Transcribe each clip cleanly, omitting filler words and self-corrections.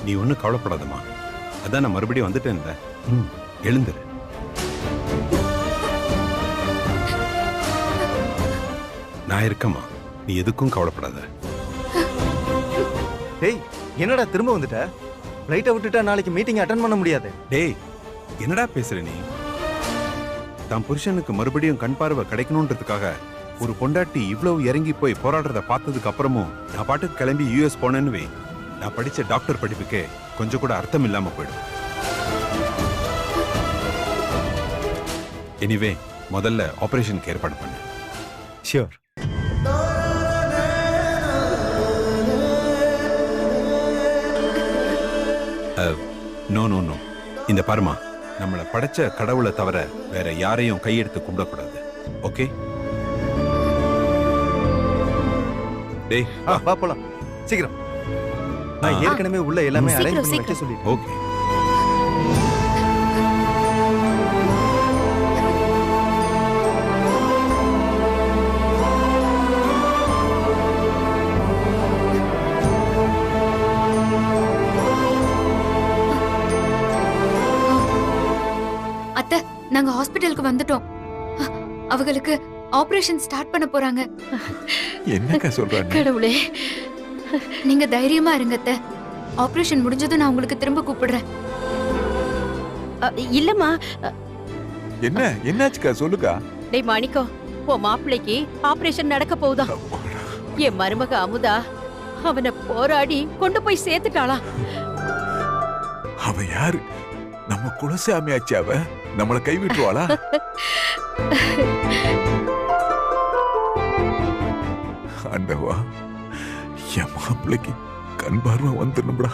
நீ ஒன்றும் கவலைப்படாதம்மா. அதான் நான் மறுபடியும் வந்துட்டேன்ல. எழுந்துரு. நான் இருக்கம்மா, நீ எதுக்கும் கவலைப்படாத. டேய் என்னடா திரும்ப வந்துட்ட? ஃப்ளைட்டை விட்டுட்டா நாளைக்கு மீட்டிங் அட்டெண்ட் பண்ண முடியாது. டேய் என்னடா பேசுற நீ? தான் புருஷனுக்கு மறுபடியும் கண் பார்வை கிடைக்கணும்ன்றதுக்காக ஒரு பொண்டாட்டி இவ்வளவு இறங்கி போய் போராடுறத பார்த்ததுக்கு அப்புறமும் நான் பாட்டுக்கு கிளம்பி யூஎஸ் போனேன்னு வை, நான் படிச்ச டாக்டர் படிப்புக்கே கொஞ்சம் கூட அர்த்தம் இல்லாம போயிடும். எனிவே முதல்ல ஆபரேஷனுக்கு ஏற்பாடு பண்ணு. ஷியோர். நோ நோ நோ, இந்த பாருமா, நம்மளை படைச்ச கடவுளை தவிர வேற யாரையும் கையெடுத்து கும்பிடக்கூடாது. ஓகே? டேய் வா போலாம் சீக்கிரம். நான் ஏற்கனவே உள்ள எல்லாமே அரேஞ்ச் பண்ணி வைக்க சொல்லிட்டேன். ஓகே. அத்தை, நாங்க ஹாஸ்பிடலுக்கு வந்துட்டோம். அவங்களுக்கு ஆபரேஷன் ஸ்டார்ட் பண்ண போறாங்க. என்னக்கா சொல்றாங்க? கடவுளே, நீங்க தைரியமா இருங்க அத்தை. ஆபரேஷன் முடிஞ்சதும் நான் உங்களுக்கு திரும்ப கூப்பிடுறேன். இல்லம்மா. என்னாச்சுக்கா சொல்லுக்கா. டேய் மாணிக்கம், உன் மாப்பிள்ளைக்கு ஆபரேஷன் நடக்க போகுதா? என் மருமக அமுதா அவனை போராடி கொண்டு போய் சேர்த்துட்டாளா? அவ யாரு? நம்ம குலசாமி ஆச்சு. அவ நம்மளை கைவிட்டுருவாளா? ஆண்டவா, என் மாப்பிள்ளைக்கு கண் பார்வை வந்துடணும்டா.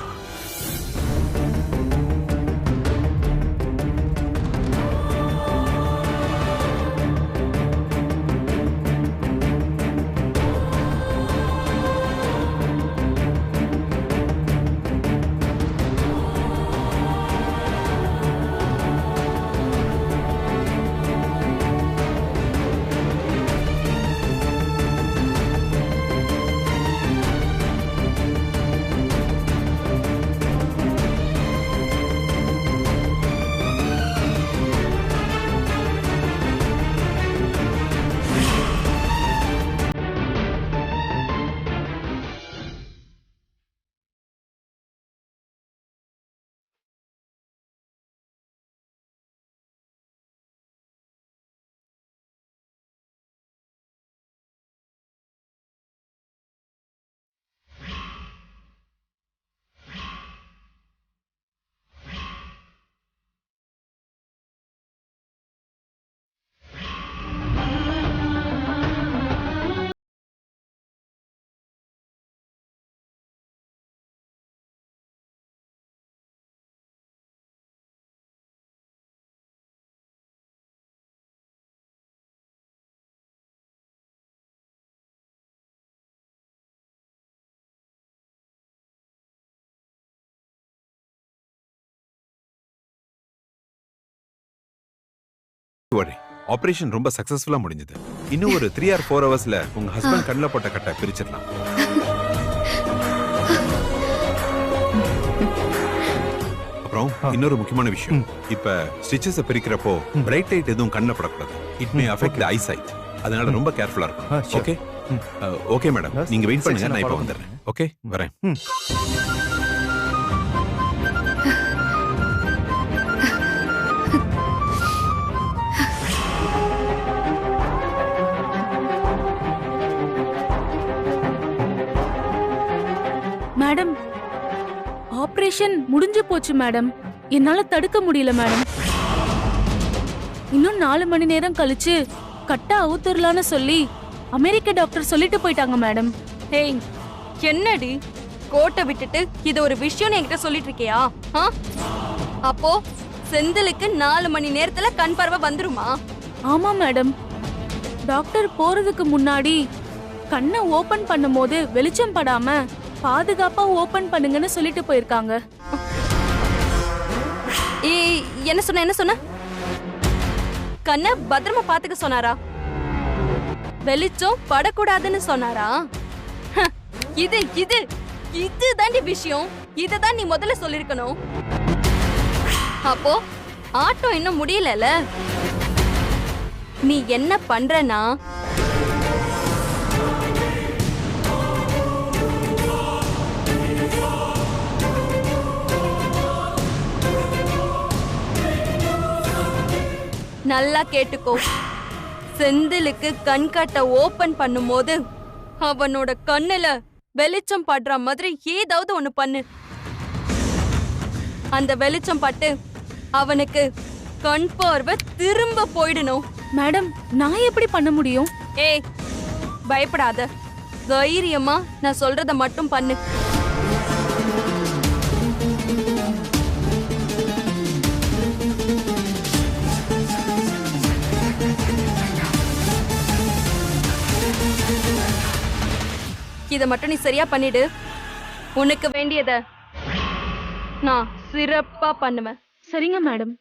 ஆபரேஷன் ரொம்ப சக்சஸ்ஃபுல்லா முடிஞ்சது. இன்னும் ஒரு 3 or 4 ஹவர்ஸ்ல உங்க ஹஸ்பண்ட் கண்ணுல போட்ட கட்டை பிரிச்சிடலாம். அப்புறம் இன்னொரு முக்கியமான விஷயம், இப்ப ஸ்டிச்சஸ் பிரிக்கிறப்போ பிரைட் லைட் எதுவும் கண்ணுல படக்கூடாது. It may affect the eyesight. அதனால ரொம்ப கேர்ஃபுல்லா இருக்கணும். ஓகே? ஓகே மேடம், நீங்க வெயிட் பண்ணுங்க, நான் இப்ப வந்துடுறேன். ஓகே, வரேன். மேடம், ஆபரேஷன் முடிஞ்சு போச்சு மேடம். என்னால தடுக்க முடியல மேடம். இன்னும் 4 மணி நேரம் கழிச்சு கட்டா அவுத்துறலான்னு சொல்லி அமெரிக்க டாக்டர் சொல்லிட்டு போயிட்டாங்க மேடம். ஹேய், என்னடி கோட்டை விட்டுட்டு இது ஒரு விஷயம் என்கிட்ட சொல்லிட்டு இருக்கியா? அப்போ செந்திலுக்கு 4 மணி நேரத்துல கண் பார்வை வந்துருமா? ஆமா மேடம். டாக்டர் போறதுக்கு முன்னாடி கண்ணை ஓபன் பண்ணும்போது வெளிச்சம் படாம பாதுகாப்பா ஓபன் பண்ணுங்கன்னு சொல்லிட்டு போயிருக்காங்க. என்ன சொன்ன? கண்ணை பத்திரமா பாத்துக்க சொன்னாரா? வெளிச்சம் படக்கூடாதுன்னு சொன்னாரா? இது தாண்டி விஷயம். இததான் நீ முதல்ல சொல்லிருக்கணும். அப்போ ஆட்டம் இன்னும் முடியலல. நீ என்ன பண்றனா, நல்லா கேட்டுக்கோ. செந்திலுக்கு கண்கட்டை ஓபன் பண்ணும்போது அவனோட கண்ணுல வெளிச்சம் படுற மாதிரி ஏதாவது ஒண்ணு பண்ணு. அந்த வெளிச்சம் பட்டு அவனுக்கு கண் பார்வை திரும்ப போயிடணும். மேடம், நான் எப்படி பண்ண முடியும்? ஏய், பயப்படாத. தைரியமா நான் சொல்றத மட்டும் பண்ணு. இத மட்டும் நீ சரியா பண்ணிடு. உனக்கு வேண்டியத நான் சிறப்பா பண்ணுவேன். சரிங்க மேடம்.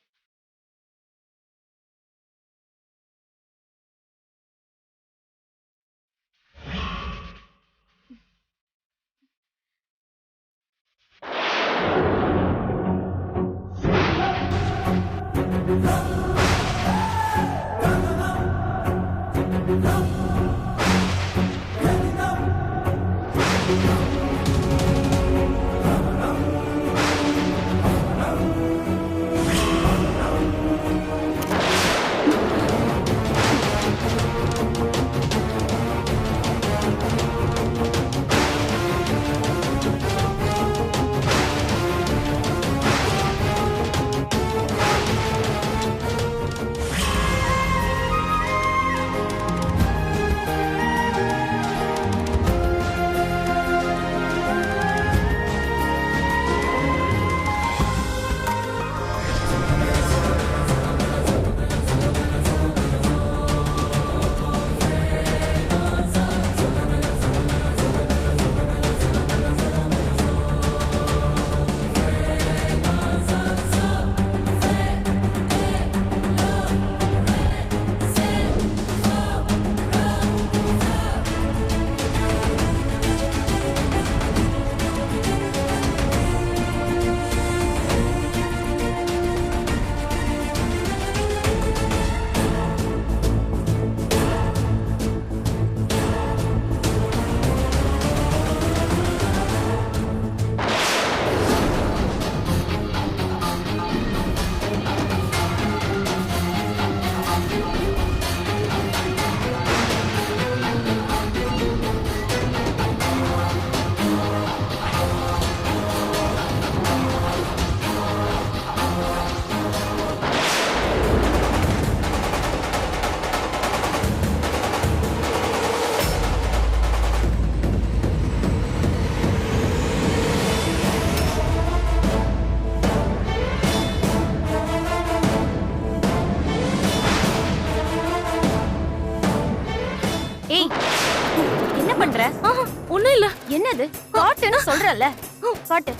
ஒண்ணும் இல்ல. என்னது? காட்டுன்னு சொல்றல. காட்டு.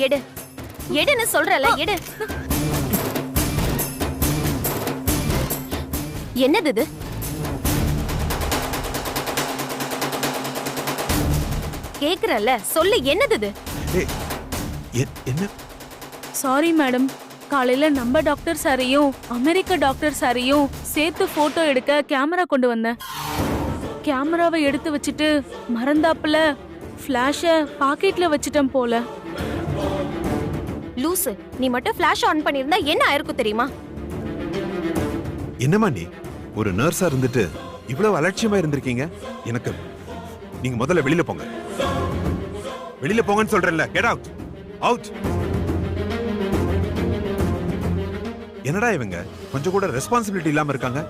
எடு. எடுன்னு சொல்றல. எடு. என்னது இது? கேக்குறல, சொல்லு. என்னது இது? என்ன? சாரி மேடம், காலையில நம்ம டாக்டர் சாரையும் அமெரிக்க டாக்டர் சாரையும் சேர்த்து போட்டோ எடுக்க கேமரா கொண்டு வந்தேன். கேமராவை எடுத்து வச்சுட்டு மறந்தாப்புல ஃபிளாஷ பாக்கெட்ல வச்சிட்டேன் போல. லூசு, நீ மட்டும் ஃபிளாஷ் ஆன் பண்ணிருந்தா என்ன ஆயிருக்கும் தெரியுமா? என்னம்மா நீ ஒரு நர்ஸா இருந்துட்டு இவ்வளவு அலட்சியமா இருந்திருக்கீங்க? எனக்கு நீங்க முதல்ல வெளியில போங்க. வெளியில போங்கன்னு சொல்றேன்ல. Get out. அவுட். என்னடா இவங்க கொஞ்சம் கூட ரெஸ்பான்சிபிலிட்டி இல்லாம இருக்காங்க.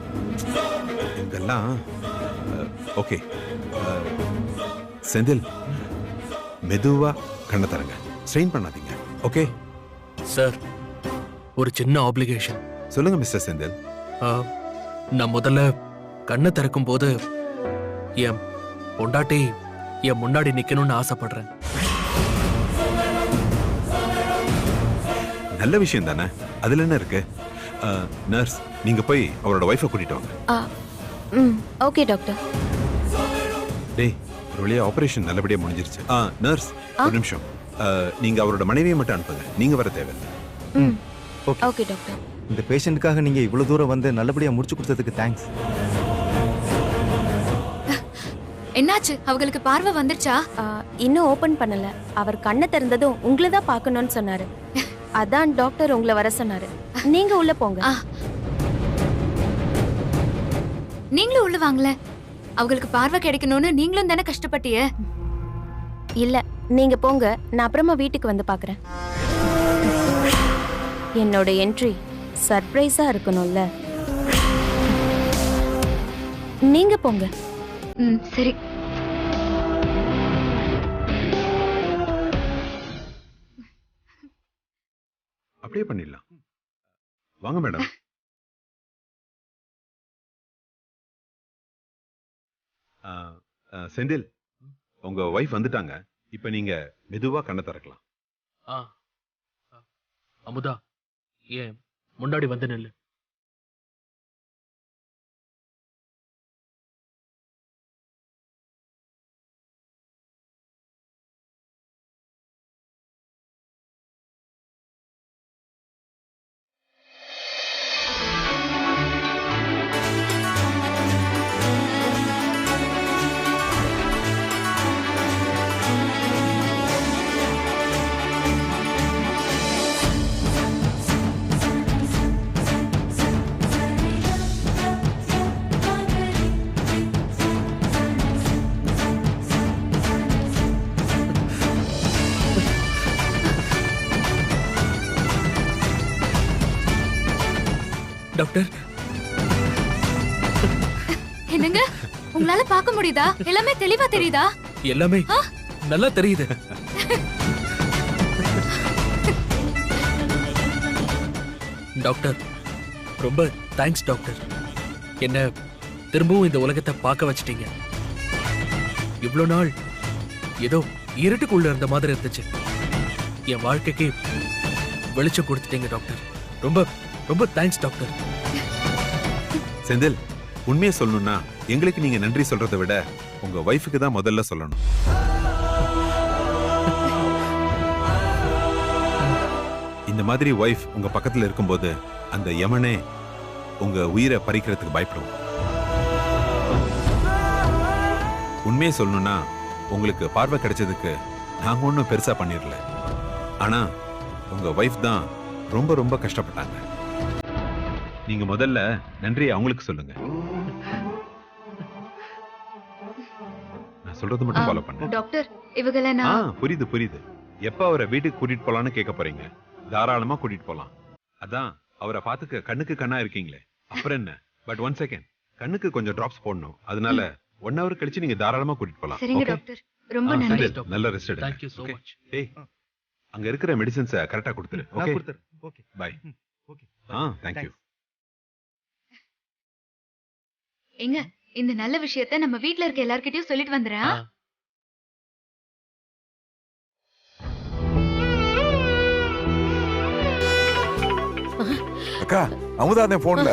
இதெல்லாம் ஓகே. செந்தில், மெதுவா கண்ணை தரங்க. ஸ்ட்ரெயின் பண்ணாதீங்க. ஓகே சார், ஒரு சின்ன ஆப்ளிகேஷன். சொல்லுங்க மிஸ்டர் செந்தில். நான் முதல்ல கண்ணை திறக்கும் போது என் பொண்டாட்டி என் முன்னாடி நிக்கணும்னு ஆசைப்படுறேன். நல்ல விஷயம் தானே, அதுல என்ன இருக்கு? நர்ஸ், நீங்க போய் அவரோட வைஃபை கூட்டிட்டு வாங்க. Okay doctor. டேய், ஒரு வழியா ஆபரேஷன் நல்லபடியா முடிஞ்சிருச்சு. நர்ஸ், ஒரு நிமிஷம். நீங்க அவரோட மனைவியை மட்டும் அனுப்புங்க, நீங்க வர தேவையில்லை. ம் ஓகே ஓகே டாக்டர். இந்த பேஷண்ட்டுக்காக நீங்க இவ்வளவு தூரம் வந்து நல்லபடியா முடிச்சு கொடுத்ததுக்கு தேங்க்ஸ். என்னாச்சு? அவங்களுக்கு பார்வை வந்துருச்சா? இன்னும் ஓபன் பண்ணல. அவர் கண்ணை திறந்ததும் உங்களை தான் பார்க்கணும்னு சொன்னாரு. அதான் டாக்டர் உங்களை வர சொன்னாரு. நீங்க உள்ள போங்க. நீங்களும் உள்ள வாங்கல. அவங்களுக்கு பார்வை கிடைக்கணும்னு நீங்களும் தானே கஷ்டப்பட்டிய. இல்ல நீங்க போங்க, நான் அப்புறமா வீட்டுக்கு வந்து பார்க்கறேன். என்னோட என்ட்ரி சர்ப்ரைஸா இருக்கணும்ல. நீங்க போங்க. சரி. அப்படியே பண்ணிடலாம். வாங்க மேடம். செந்தில், உங்க வைஃப் வந்துட்டாங்க. இப்ப நீங்க மெதுவா கண்ணை திறக்கலாம். அமுதா, ஏன் முன்னாடி வந்து நில்லு. டாக்டர், என்னங்க உங்களால பார்க்க முடியுதா? எல்லாமே தெளிவா தெரியுதா? எல்லாமே நல்லா தெரியுது. டாக்டர், ரொம்ப தேங்க்ஸ் டாக்டர். என்ன திரும்பவும் இந்த உலகத்தை பார்க்க வச்சிட்டீங்க. இவ்வளவு நாள் ஏதோ இருட்டுக்குள்ள இருந்த மாதிரி இருந்துச்சு. என் வாழ்க்கைக்கு வெளிச்சம் கொடுத்துட்டீங்க டாக்டர். ரொம்ப ரொம்ப தேங்க்ஸ் டாக்டர். செந்தில், உண்மையை சொல்லணும்னா எங்களுக்கு நீங்க நன்றி சொல்றதை விட உங்க வைஃபுக்கு தான் முதல்ல சொல்லணும். இந்த மாதிரி வைஃப் உங்க பக்கத்துல இருக்கும்போது அந்த யமனே உங்க உயிரை பறிக்கிறதுக்கு பயப்படும். உண்மையை சொல்லணும்னா உங்களுக்கு பார்வை கிடைச்சதுக்கு நாங்க ஒன்றும் பெருசா பண்ணிடல. ஆனா உங்க வைஃப் தான் ரொம்ப ரொம்ப கஷ்டப்பட்டாங்க. நீங்க முதல்ல நன்றி அவங்களுக்கு சொல்லுங்க. நான் சொல்றது மட்டும் ஃபாலோ பண்ணுங்க. டாக்டர், இவங்கள நான் புரியுது புரியுது. எப்ப அவரை வீட்டுக்கு கூட்டிட்டு போலான்னு கேட்க போறீங்க? தாராளமா கூட்டிட்டு போலாம். அதான் அவரை பாத்துக்க கண்ணுக்கு கண்ணா இருக்கீங்களே, அப்புறம் என்ன. பட் 1 செகண்ட், கண்ணுக்கு கொஞ்சம் டிராப்ஸ் போடணும். அதனால 1 hour கழிச்சு நீங்க தாராளமா கூட்டிட்டு போலாம். சரிங்க டாக்டர், ரொம்ப நன்றி. நல்ல ரெஸ்ட் எடுங்க. Thank you so much. ஏய், அங்க இருக்கிற மெடிசன்ஸை கரெக்டா கொடுத்துரு. Okay okay bye. Okay thank you. எங்க இந்த நல்ல விஷயத்தை நம்ம வீட்ல இருக்க எல்லார்கிட்டயும் சொல்லிட்டு வந்துறேன். அக்கா, அமுதா தான் போன்ல.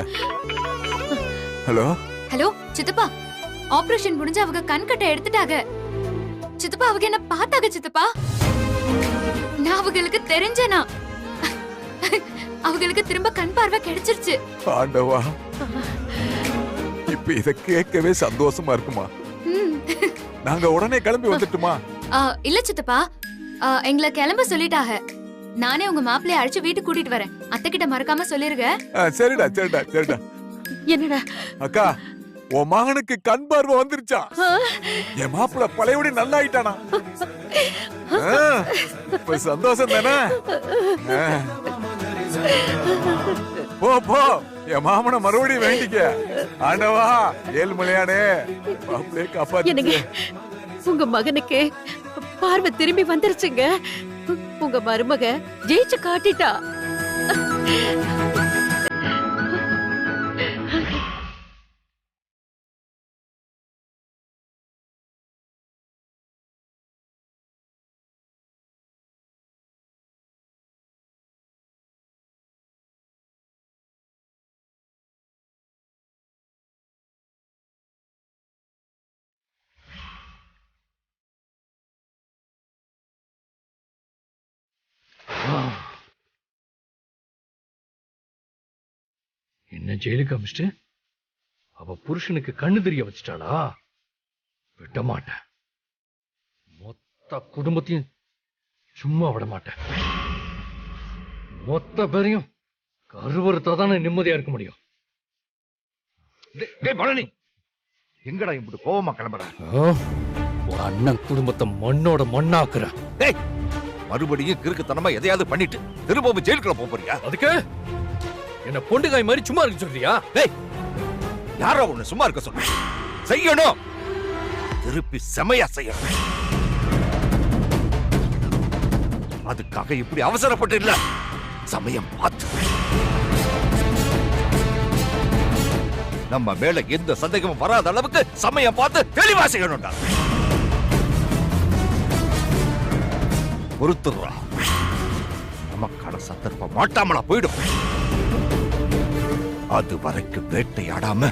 ஹலோ ஹலோ சித்தப்பா, ஆபரேஷன் முடிஞ்சு அவங்க கண்கட்டை எடுத்துட்டாங்க. சித்தப்பா, அவங்க என்ன பார்த்தாங்க சித்தப்பா. நான் அவங்களுக்கு தெரிஞ்சேனா, அவங்களுக்கு திரும்ப கண் பார்வை கிடைச்சிருச்சு. ஆண்டவா, இப்ப இத கேட்கவே சந்தோஷமா இருக்குமா? நாங்க உடனே கிளம்பி வந்துட்டுமா? இல்ல சித்தப்பா, எங்களை கிளம்ப சொல்லிட்டாங்க. நானே உங்க மாப்பிள்ளைய அழைச்சு வீட்டுக்கு கூட்டிட்டு வரேன். அத்தை கிட்ட மறக்காம சொல்லிருங்க. சரிடா சரிடா சரிடா. என்னடா அக்கா, உன் மகனுக்கு கண் பார்வை வந்துருச்சா? என் மாப்பிள்ள பழையபடி நல்லா ஆயிட்டானா? இப்ப சந்தோஷம் தானே? போ போ, என் மாமனை மறுபடியும் வேண்டிக்க. ஆண்டவா, ஏழ்மலையானே, மாப்பிள்ளைய காப்பாத்து. உங்க மகனுக்கு பார்வை திரும்பி வந்துருச்சுங்க. உங்க மருமக ஜெயிச்சு காட்டிட்டா. என்ன ஜெயிலுக்கு அமிச்சிட்டு அவ புருஷனுக்கு கண்ணு தெரிய வச்சுட்டாளா? விட மாட்டேன். மொத்த குடும்பத்தையும் சும்மா விட மாட்டேன். மொத்த பேரையும் கருவறுத்தாதான் நிம்மதியா இருக்க முடியும். பழனி, எங்கடா இப்படி கோவமா கிளம்புற? ஒரு அண்ணன் குடும்பத்தை மண்ணோட மண்ணாக்குற. மறுபடியும் கிறுக்குத்தனமா எதையாவது பண்ணிட்டு திரும்பவும் ஜெயிலுக்குள்ள போறியா? அதுக்கு என்ன பொண்டுகாய் மாதிரி சும்மா இருக்க சொல்றியா? யாரோ ஒண்ணு சும்மா இருக்க சொல்ற? செய்யணும், திருப்பி செமையா செய்யணும். அதுக்காக இப்படி அவசரப்பட்டு இல்ல, சமயம் பார்த்து. நம்ம மேல எந்த சந்தேகமும் வராத அளவுக்கு சமயம் பார்த்து தெளிவா செய்யணும்டா. பொறுத்துறா, நமக்கான சந்தர்ப்பம் மாட்டாமலா போயிடும். அது வரைக்கும் வேட்டையாடாம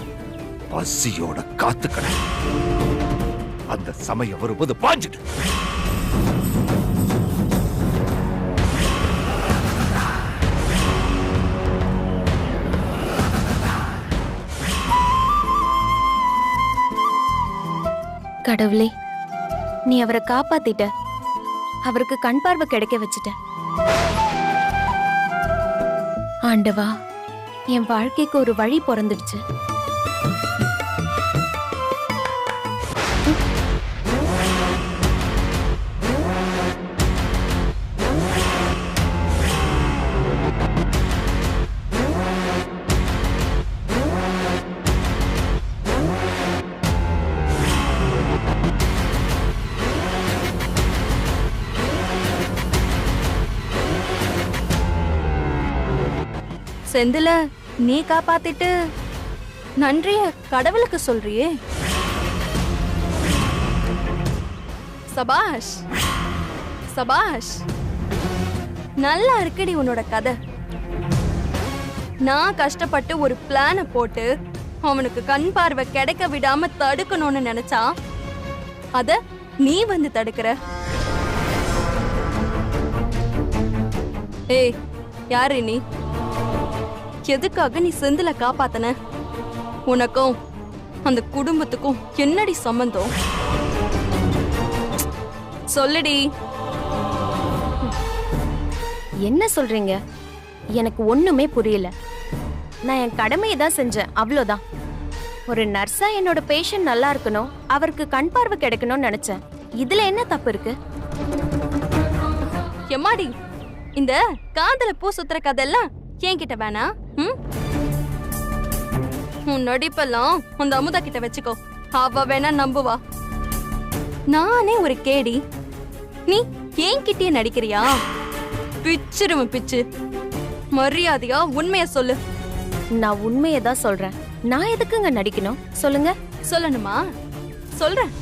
பசியோட காத்துக்கட. அந்த சமயம் வரும்போது பாஞ்சிட்டு. கடவுளே, நீ அவரை காப்பாத்திட்ட. அவருக்கு கண் பார்வை கிடைக்க வச்சுட்ட. ஆண்டவா, என் வாழ்க்கைக்கு ஒரு வழி பிறந்துடுச்சு. செந்தில நீ காப்பாத்திட்டு நன்றிய கடவுளுக்கு சொல்றியே. சபாஷ் சபாஷ், நல்லா இருக்குடி உன்னோட கதை. நான் கஷ்டப்பட்டு ஒரு பிளான போட்டு அவனுக்கு கண் பார்வை கிடைக்க விடாம தடுக்கணும்னு நினைச்சா அத நீ வந்து தடுக்கிற. ஏய், யாரு நீ? எதுக்காக நீ செந்தில காப்பாத்தன? உனக்கும் அந்த குடும்பத்துக்கும் என்னடி சம்பந்தம்? சொல்லுடி. என்ன சொல்றீங்க? எனக்கு ஒண்ணுமே புரியல. நான் என் கடமையை தான் செஞ்சேன், அவ்வளோதான். ஒரு நர்ஸா என்னோட பேஷண்ட் நல்லா இருக்கணும், அவருக்கு கண் பார்வை கிடைக்கணும்னு நினைச்சேன். இதுல என்ன தப்பு இருக்கு? எம்மாடி, இந்த காதல பூ சுத்துற கதெல்லாம் என்கிட்ட வேணா. உன் நடிப்பெல்லாம் அந்த அமுதா கிட்ட வச்சுக்கோ, அவ வேணா நம்புவா. நானே ஒரு கேடி, நீ என்கிட்டயே நடிக்கிறியா? பிச்சிருவன் பிச்சு. மரியாதையா உண்மைய சொல்லு. நான் உண்மையை தான் சொல்றேன். நான் எதுக்குங்க நடிக்கணும் சொல்லுங்க? சொல்லணுமா? சொல்றேன்.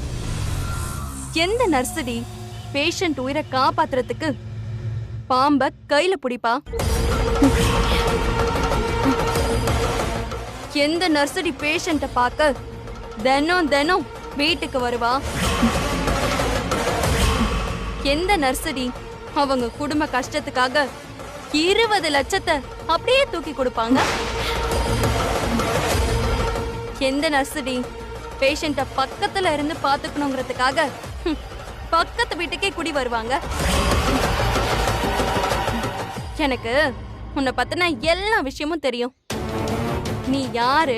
எந்த நர்சடி பேஷண்ட் உயிரை காப்பாத்துறதுக்கு பாம்ப கையில பிடிப்பா? எந்த நர்சடி பேஷண்ட பார்க்க தினம் தினம் வீட்டுக்கு வருவா? எந்த நர்சடி அவங்க குடும்ப கஷ்டத்துக்காக 20 லட்சத்தை அப்படியே தூக்கி கொடுப்பாங்க? எந்த நர்சடி பேஷண்ட பக்கத்துல இருந்து பாத்துக்கணுங்கிறதுக்காக பக்கத்து வீட்டுக்கே குடி வருவாங்க? எனக்கு உன்னை பத்தின எல்லா விஷயமும் தெரியும். நீ யாரு?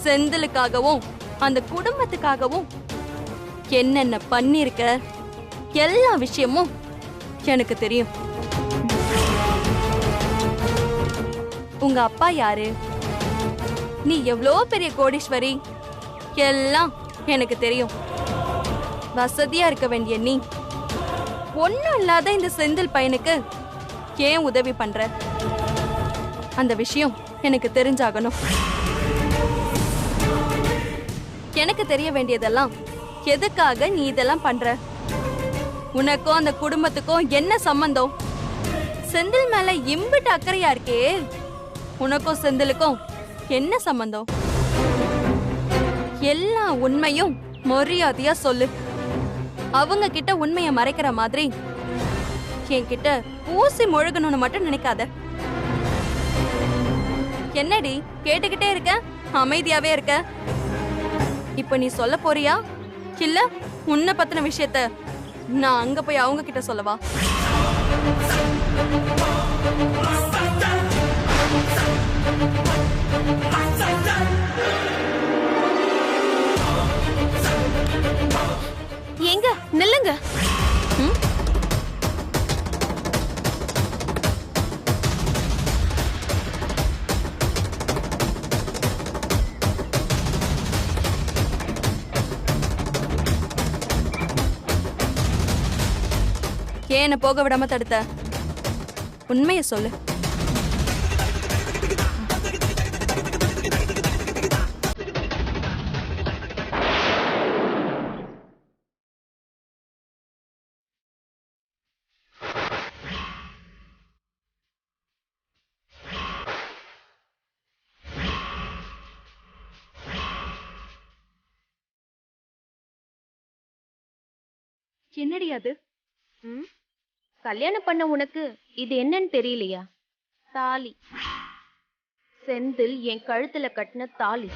செந்திலுக்காகவும் அந்த குடும்பத்துக்காகவும் என்னென்ன பண்ணிருக்க எல்லா விஷயமும் எனக்கு தெரியும். உங்க அப்பா யாரு? நீ எவ்வளோ பெரிய கோடீஸ்வரி எல்லாம் எனக்கு தெரியும். வசதியா இருக்க வேண்டிய நீ ஒண்ணும் இல்லாத இந்த செந்தில் பையனுக்கு ஏன் உதவி பண்ற? அந்த விஷயம் எனக்கு தெரிஞ்சாகணும். எனக்கு தெரிய வேண்டியதெல்லாம் எதுக்காக நீ இதெல்லாம் பண்ற? உனக்கும் அந்த குடும்பத்துக்கும் என்ன சம்பந்தம்? செந்தில் மேல இம்பிட்டு அக்கறையா இருக்கே, உனக்கும் செந்திலுக்கும் என்ன சம்பந்தம்? எல்லா உண்மையும் மரியாதையா சொல்லு. அவங்க கிட்ட உண்மையை மறைக்கிற மாதிரி என்கிட்ட ஊசி முழுகணும்னு மட்டும் நினைக்காத. என்னடி கேட்டுக்கிட்டே இருக்க, அமைதியாவே இருக்க? இப்ப நீ சொல்ல போறியா இல்ல உன்னை பத்தின விஷயத்த நான் அங்க போய் அவங்க கிட்ட சொல்லவா? எங்க நில்லுங்க. ஏன் என்ன போக விடாம தடுத்த? உண்மைய சொல்லு. என்னடி அது? கல்யாணம் பண்ண உனக்கு இது என்னன்னு தெரியலையா? தாலி. செந்தில் என் கழுத்துல கட்டின தாலி.